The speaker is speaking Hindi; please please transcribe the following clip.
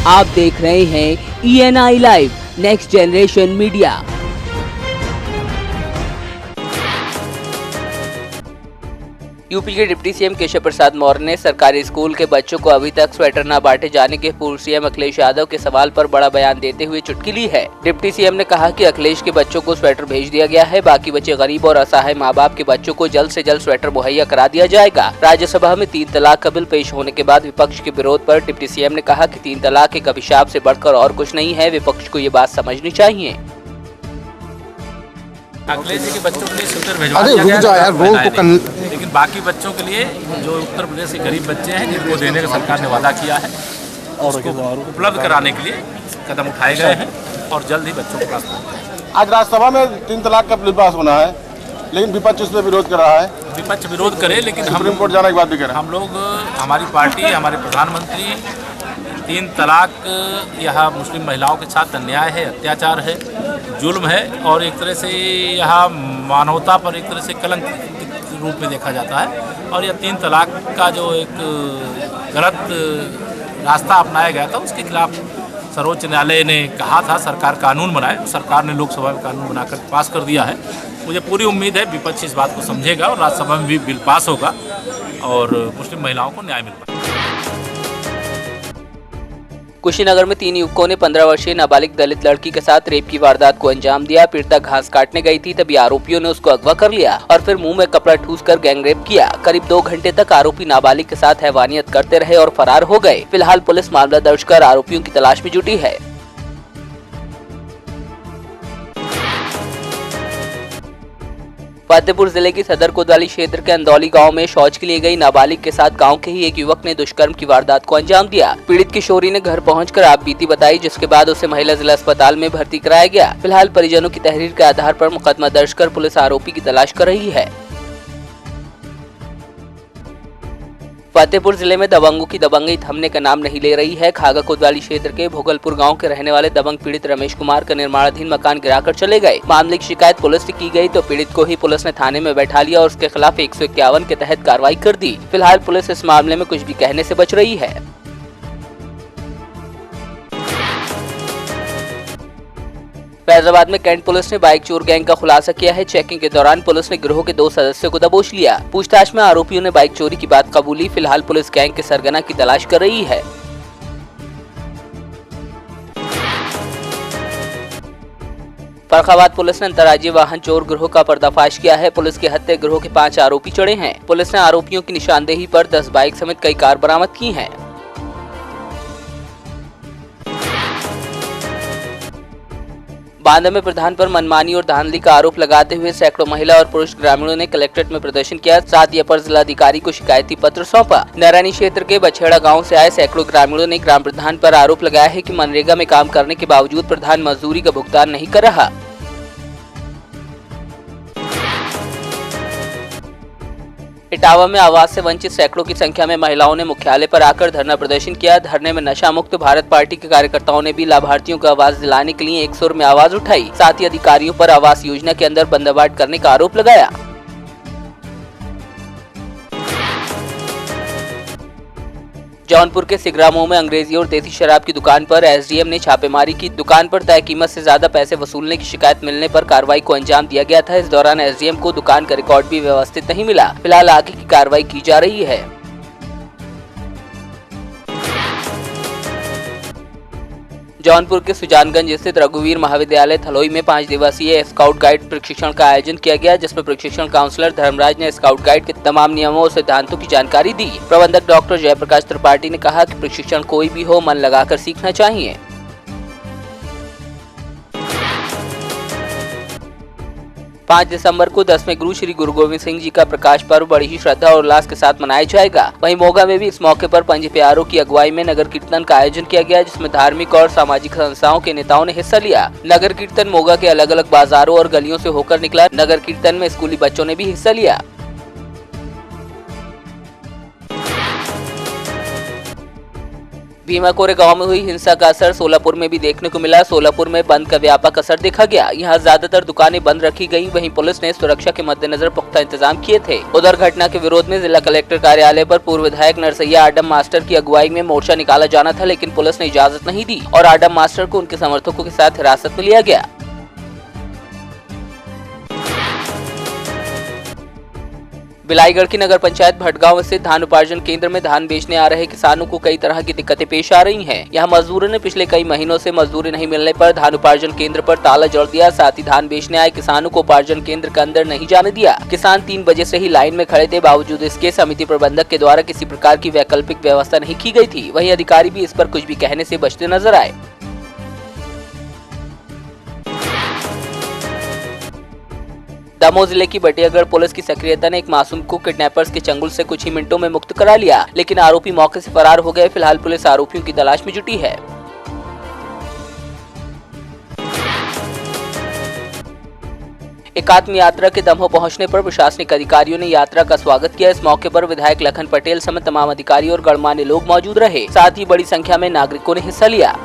आप देख रहे हैं ENI live next generation media. UP के डिप्टी सीएम केशव प्रसाद मौर्य ने सरकारी स्कूल के बच्चों को अभी तक स्वेटर न बांटे जाने के पूर्व सीएम अखिलेश यादव के सवाल पर बड़ा बयान देते हुए चुटकी ली है। डिप्टी सीएम ने कहा कि अखिलेश के बच्चों को स्वेटर भेज दिया गया है, बाकी बचे गरीब और असहाय माँ बाप के बच्चों को जल्द से जल्द स्वेटर मुहैया करा दिया जाएगा। राज्यसभा में 3 तलाक का बिल पेश होने के बाद विपक्ष के विरोध पर डिप्टी सीएम ने कहा कि 3 तलाक एक अभिशाप से बढ़कर और कुछ नहीं है, विपक्ष को ये बात समझनी चाहिए। अखिलेश जी के बच्चों के लिए स्वेटर भिजवा दिया गया, लेकिन बाकी बच्चों के लिए जो उत्तर प्रदेश के गरीब बच्चे हैं जिनको देने का सरकार ने वादा किया है, उसको उपलब्ध कराने के लिए कदम उठाए गए हैं और जल्द ही बच्चों को प्राप्त होगा। आज राज्यसभा में 3 तलाक का बिल पास होना है, लेकिन विपक्ष इस पर विरोध कर रहा है। विपक्ष विरोध करे, लेकिन सुप्रीम कोर्ट जाने की बात भी कर रहा है। हम लोग, हमारी पार्टी, हमारे प्रधानमंत्री 3 तलाक यह मुस्लिम महिलाओं के साथ अन्याय है, अत्याचार है, जुल्म है और एक तरह से यह मानवता पर एक तरह से कलंक के रूप में देखा जाता है। और यह 3 तलाक का जो एक गलत रास्ता अपनाया गया था, उसके खिलाफ सर्वोच्च न्यायालय ने कहा था सरकार कानून बनाए। सरकार ने लोकसभा में कानून बनाकर पास कर दिया है। मुझे पूरी उम्मीद है विपक्ष इस बात को समझेगा और राज्यसभा में भी बिल पास होगा और मुस्लिम महिलाओं को न्याय मिल पाएगा। कुशीनगर में 3 युवकों ने 15 वर्षीय नाबालिग दलित लड़की के साथ रेप की वारदात को अंजाम दिया। पीड़िता घास काटने गई थी, तभी आरोपियों ने उसको अगवा कर लिया और फिर मुंह में कपड़ा ठूसकर गैंगरेप किया। करीब 2 घंटे तक आरोपी नाबालिग के साथ हैवानियत करते रहे और फरार हो गए। फिलहाल पुलिस मामला दर्ज कर आरोपियों की तलाश में जुटी है। फतेहपुर जिले की सदर कोतवाली क्षेत्र के अंदौली गांव में शौच के लिए गई नाबालिग के साथ गांव के ही एक युवक ने दुष्कर्म की वारदात को अंजाम दिया। पीड़ित किशोरी ने घर पहुंचकर आपबीती बताई, जिसके बाद उसे महिला जिला अस्पताल में भर्ती कराया गया। फिलहाल परिजनों की तहरीर के आधार पर मुकदमा दर्ज कर पुलिस आरोपी की तलाश कर रही है। फतेहपुर जिले में दबंगों की दबंगई थमने का नाम नहीं ले रही है। खागा कोतवाली क्षेत्र के भोगलपुर गांव के रहने वाले दबंग पीड़ित रमेश कुमार का निर्माणाधीन मकान गिराकर चले गए। मामले की शिकायत पुलिस से की गई तो पीड़ित को ही पुलिस ने थाने में बैठा लिया और उसके खिलाफ 151 के तहत कार्रवाई कर दी। फिलहाल पुलिस इस मामले में कुछ भी कहने से बच रही है। फैजाबाद में कैंट पुलिस ने बाइक चोर गैंग का खुलासा किया है। चेकिंग के दौरान पुलिस ने गिरोह के 2 सदस्यों को दबोच लिया। पूछताछ में आरोपियों ने बाइक चोरी की बात कबूली। फिलहाल पुलिस गैंग के सरगना की तलाश कर रही है। फर्रुखाबाद पुलिस ने अंतर्राज्यीय वाहन चोर गिरोह का पर्दाफाश किया है। पुलिस के हत्या गिरोह के 5 आरोपी चढ़े हैं। पुलिस ने आरोपियों की निशानदेही पर 10 बाइक समेत कई कार बरामद की हैं। बांदा में प्रधान पर मनमानी और धांधली का आरोप लगाते हुए सैकड़ों महिला और पुरुष ग्रामीणों ने कलेक्ट्रेट में प्रदर्शन किया। साथ ही अपर जिलाधिकारी को शिकायती पत्र सौंपा। नारायणी क्षेत्र के बछेड़ा गांव से आए सैकड़ों ग्रामीणों ने ग्राम प्रधान पर आरोप लगाया है कि मनरेगा में काम करने के बावजूद प्रधान मजदूरी का भुगतान नहीं कर रहा। इटावा में आवास से वंचित सैकड़ों की संख्या में महिलाओं ने मुख्यालय पर आकर धरना प्रदर्शन किया। धरने में नशा मुक्त भारत पार्टी के कार्यकर्ताओं ने भी लाभार्थियों को आवास दिलाने के लिए एक सुर में आवाज उठाई। साथ ही अधिकारियों पर आवास योजना के अंदर बंदरबाट करने का आरोप लगाया। जौनपुर के सिगरामो में अंग्रेजी और देसी शराब की दुकान पर एसडीएम ने छापेमारी की। दुकान पर तय कीमत से ज्यादा पैसे वसूलने की शिकायत मिलने पर कार्रवाई को अंजाम दिया गया था। इस दौरान एसडीएम को दुकान का रिकॉर्ड भी व्यवस्थित नहीं मिला। फिलहाल आगे की कार्रवाई की जा रही है। जौनपुर के सुजानगंज स्थित रघुवीर महाविद्यालय थलोई में 5 दिवसीय स्काउट गाइड प्रशिक्षण का आयोजन किया गया, जिसमें प्रशिक्षण काउंसलर धर्मराज ने स्काउट गाइड के तमाम नियमों और सिद्धांतों की जानकारी दी। प्रबंधक डॉक्टर जयप्रकाश त्रिपाठी ने कहा कि प्रशिक्षण कोई भी हो, मन लगाकर सीखना चाहिए। 5 दिसंबर को 10वें गुरु श्री गुरु गोविंद सिंह जी का प्रकाश पर्व बड़ी ही श्रद्धा और उल्लास के साथ मनाया जाएगा। वहीं मोगा में भी इस मौके पर पंज प्यारों की अगुवाई में नगर कीर्तन का आयोजन किया गया, जिसमें धार्मिक और सामाजिक संस्थाओं के नेताओं ने हिस्सा लिया। नगर कीर्तन मोगा के अलग अलग बाजारों और गलियों से होकर निकला। नगर कीर्तन में स्कूली बच्चों ने भी हिस्सा लिया। भीमा कोरेगांव में हुई हिंसा का असर सोलापुर में भी देखने को मिला। सोलापुर में बंद का व्यापक असर देखा गया। यहां ज्यादातर दुकानें बंद रखी गईं। वहीं पुलिस ने सुरक्षा के मद्देनजर पुख्ता इंतजाम किए थे। उधर घटना के विरोध में जिला कलेक्टर कार्यालय पर पूर्व विधायक नरसैया आडम मास्टर की अगुवाई में मोर्चा निकाला जाना था, लेकिन पुलिस ने इजाजत नहीं दी और आडम मास्टर को उनके समर्थकों के साथ हिरासत में लिया गया। बिलाईगढ़ की नगर पंचायत भटगांव स्थित धान उपार्जन केंद्र में धान बेचने आ रहे किसानों को कई तरह की दिक्कतें पेश आ रही हैं। यहां मजदूरों ने पिछले कई महीनों से मजदूरी नहीं मिलने पर धान उपार्जन केंद्र पर ताला जड़ दिया। साथ ही धान बेचने आए किसानों को उपार्जन केंद्र के अंदर नहीं जाने दिया। किसान 3 बजे से ही लाइन में खड़े थे। बावजूद इसके समिति प्रबंधक के द्वारा किसी प्रकार की वैकल्पिक व्यवस्था नहीं की गई थी। वहीं अधिकारी भी इस पर कुछ भी कहने से बचते नजर आए। दमोह जिले की बटियागढ़ पुलिस की सक्रियता ने एक मासूम को किडनैपर्स के चंगुल से कुछ ही मिनटों में मुक्त करा लिया, लेकिन आरोपी मौके से फरार हो गए। फिलहाल पुलिस आरोपियों की तलाश में जुटी है। एकात्म यात्रा के दमोह पहुंचने पर प्रशासनिक अधिकारियों ने यात्रा का स्वागत किया। इस मौके पर विधायक लखन पटेल समेत तमाम अधिकारी और गणमान्य लोग मौजूद रहे। साथ ही बड़ी संख्या में नागरिकों ने हिस्सा लिया।